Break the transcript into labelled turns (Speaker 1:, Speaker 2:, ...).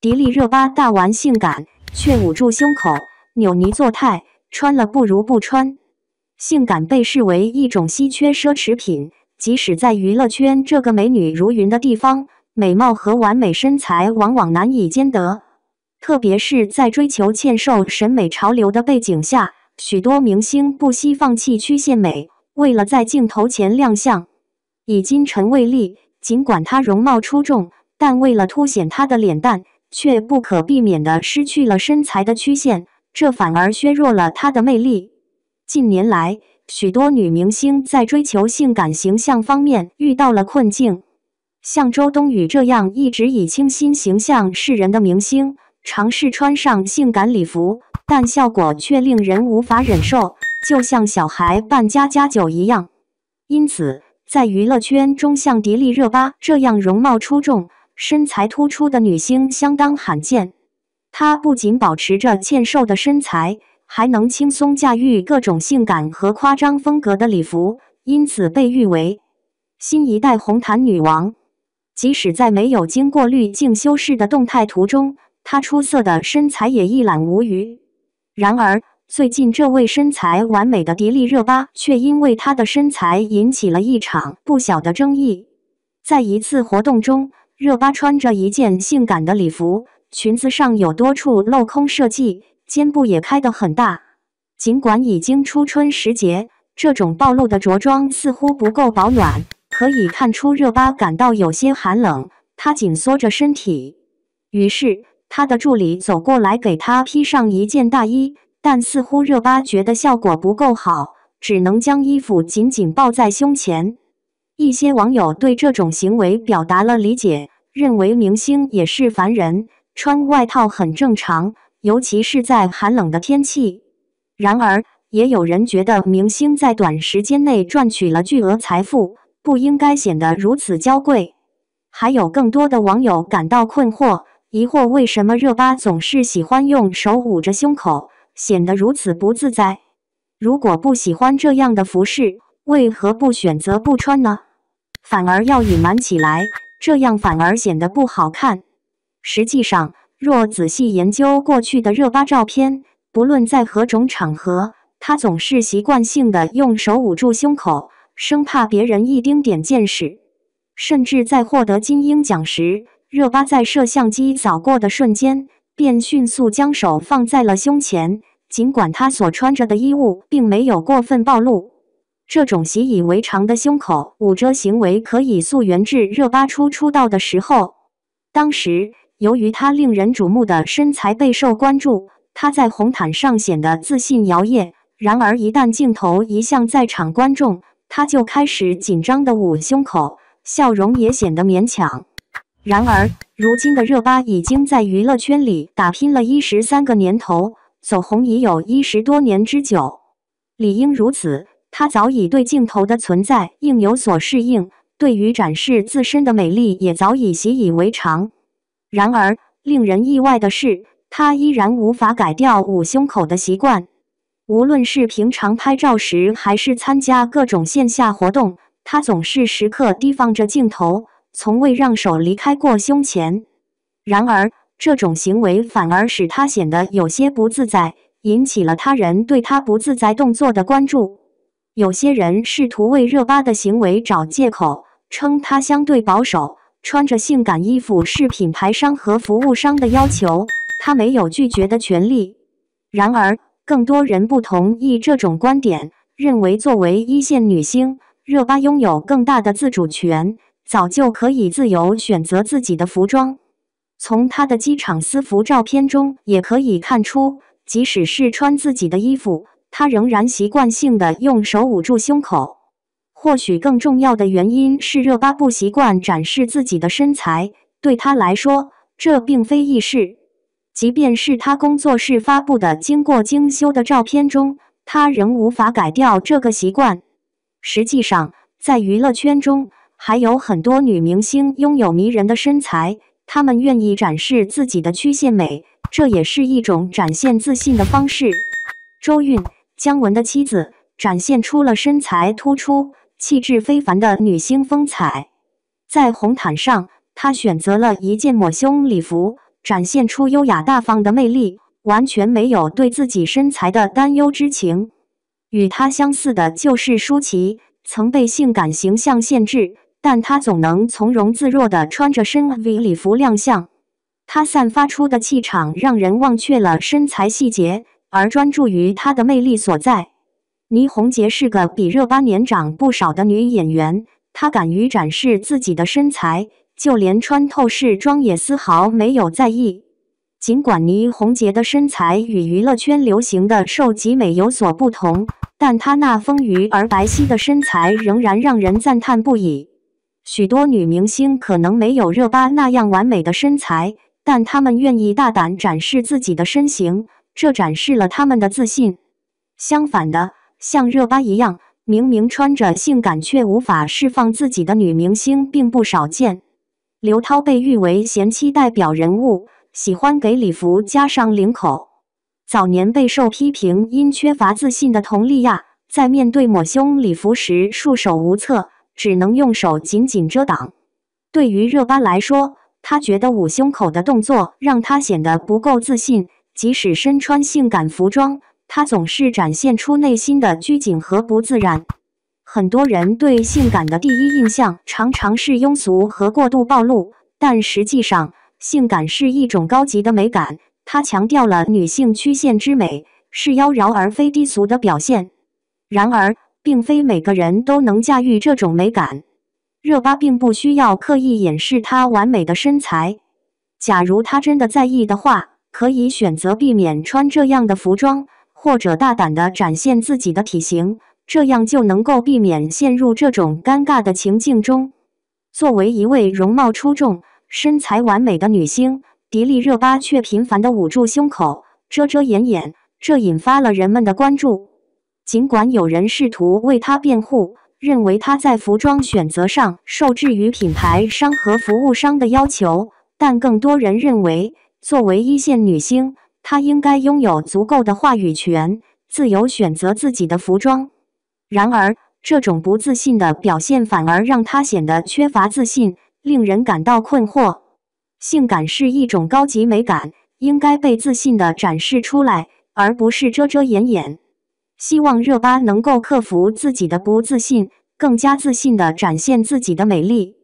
Speaker 1: 迪丽热巴大玩性感，却捂住胸口，扭捏作态，穿了不如不穿。性感被视为一种稀缺奢侈品，即使在娱乐圈这个美女如云的地方，美貌和完美身材往往难以兼得。特别是在追求纤瘦审美潮流的背景下，许多明星不惜放弃曲线美，为了在镜头前亮相。以金晨为例，尽管她容貌出众，但为了凸显她的脸蛋，却不可避免地失去了身材的曲线，这反而削弱了她的魅力。近年来，许多女明星在追求性感形象方面遇到了困境。像周冬雨这样一直以清新形象示人的明星，尝试穿上性感礼服，但效果却令人无法忍受，就像小孩扮家家酒一样。因此，在娱乐圈中，像迪丽热巴这样容貌出众、身材突出的女星相当罕见。她不仅保持着纤瘦的身材，还能轻松驾驭各种性感和夸张风格的礼服，因此被誉为新一代红毯女王。即使在没有经过滤镜修饰的动态图中，她出色的身材也一览无余。然而，最近这位身材完美的迪丽热巴却因为她的身材引起了一场不小的争议。在一次活动中，热巴穿着一件性感的礼服，裙子上有多处镂空设计，肩部也开得很大。尽管已经初春时节，这种暴露的着装似乎不够保暖，可以看出热巴感到有些寒冷，她紧缩着身体。于是，她的助理走过来给她披上一件大衣，但似乎热巴觉得效果不够好，只能将衣服紧紧抱在胸前。一些网友对这种行为表达了理解，认为明星也是凡人，穿外套很正常，尤其是在寒冷的天气。然而，也有人觉得明星在短时间内赚取了巨额财富，不应该显得如此娇贵。还有更多的网友感到困惑，疑惑为什么热巴总是喜欢用手捂着胸口，显得如此不自在。如果不喜欢这样的服饰，为何不选择不穿呢？反而要隐瞒起来，这样反而显得不好看。实际上，若仔细研究过去的热巴照片，不论在何种场合，她总是习惯性的用手捂住胸口，生怕别人一丁点见识。甚至在获得金鹰奖时，热巴在摄像机扫过的瞬间，便迅速将手放在了胸前，尽管她所穿着的衣物并没有过分暴露。这种习以为常的胸口捂遮行为可以溯源至热巴出道的时候。当时，由于她令人瞩目的身材备受关注，她在红毯上显得自信摇曳。然而，一旦镜头移向在场观众，她就开始紧张地捂胸口，笑容也显得勉强。然而，如今的热巴已经在娱乐圈里打拼了13个年头，走红已有10多年之久。理应如此，她早已对镜头的存在应有所适应，对于展示自身的美丽也早已习以为常。然而，令人意外的是，她依然无法改掉捂胸口的习惯。无论是平常拍照时，还是参加各种线下活动，她总是时刻提防着镜头，从未让手离开过胸前。然而，这种行为反而使她显得有些不自在，引起了他人对她不自在动作的关注。有些人试图为热巴的行为找借口，称她相对保守，穿着性感衣服是品牌商和服务商的要求，她没有拒绝的权利。然而，更多人不同意这种观点，认为作为一线女星，热巴拥有更大的自主权，早就可以自由选择自己的服装。从她的机场私服照片中也可以看出，即使是穿自己的衣服，她仍然习惯性地用手捂住胸口。或许更重要的原因是热巴不习惯展示自己的身材，对她来说，这并非易事。即便是她工作室发布的经过精修的照片中，她仍无法改掉这个习惯。实际上，在娱乐圈中，还有很多女明星拥有迷人的身材，她们愿意展示自己的曲线美，这也是一种展现自信的方式。周韵，姜文的妻子，展现出了身材突出、气质非凡的女星风采。在红毯上，她选择了一件抹胸礼服，展现出优雅大方的魅力，完全没有对自己身材的担忧之情。与她相似的就是舒淇，曾被性感形象限制，但她总能从容自若地穿着深 V 礼服亮相。她散发出的气场让人忘却了身材细节，而专注于她的魅力所在。倪虹洁是个比热巴年长不少的女演员，她敢于展示自己的身材，就连穿透视装也丝毫没有在意。尽管倪虹洁的身材与娱乐圈流行的瘦极美有所不同，但她那丰腴而白皙的身材仍然让人赞叹不已。许多女明星可能没有热巴那样完美的身材，但她们愿意大胆展示自己的身形，这展示了她们的自信。相反的，像热巴一样，明明穿着性感却无法释放自己的女明星并不少见。刘涛被誉为贤妻代表人物，喜欢给礼服加上领口。早年备受批评因缺乏自信的佟丽娅，在面对抹胸礼服时束手无策，只能用手紧紧遮挡。对于热巴来说，她觉得捂胸口的动作让她显得不够自信，即使身穿性感服装，她总是展现出内心的拘谨和不自然。很多人对性感的第一印象常常是庸俗和过度暴露，但实际上，性感是一种高级的美感，它强调了女性曲线之美，是妖娆而非低俗的表现。然而，并非每个人都能驾驭这种美感。热巴并不需要刻意掩饰她完美的身材。假如她真的在意的话，可以选择避免穿这样的服装，或者大胆地展现自己的体型，这样就能够避免陷入这种尴尬的情境中。作为一位容貌出众、身材完美的女星，迪丽热巴却频繁地捂住胸口，遮遮掩掩，这引发了人们的关注。尽管有人试图为她辩护，认为她在服装选择上受制于品牌商和服务商的要求，但更多人认为，作为一线女星，她应该拥有足够的话语权，自由选择自己的服装。然而，这种不自信的表现反而让她显得缺乏自信，令人感到困惑。性感是一种高级美感，应该被自信地展示出来，而不是遮遮掩掩。希望热巴能够克服自己的不自信，更加自信地展现自己的美丽。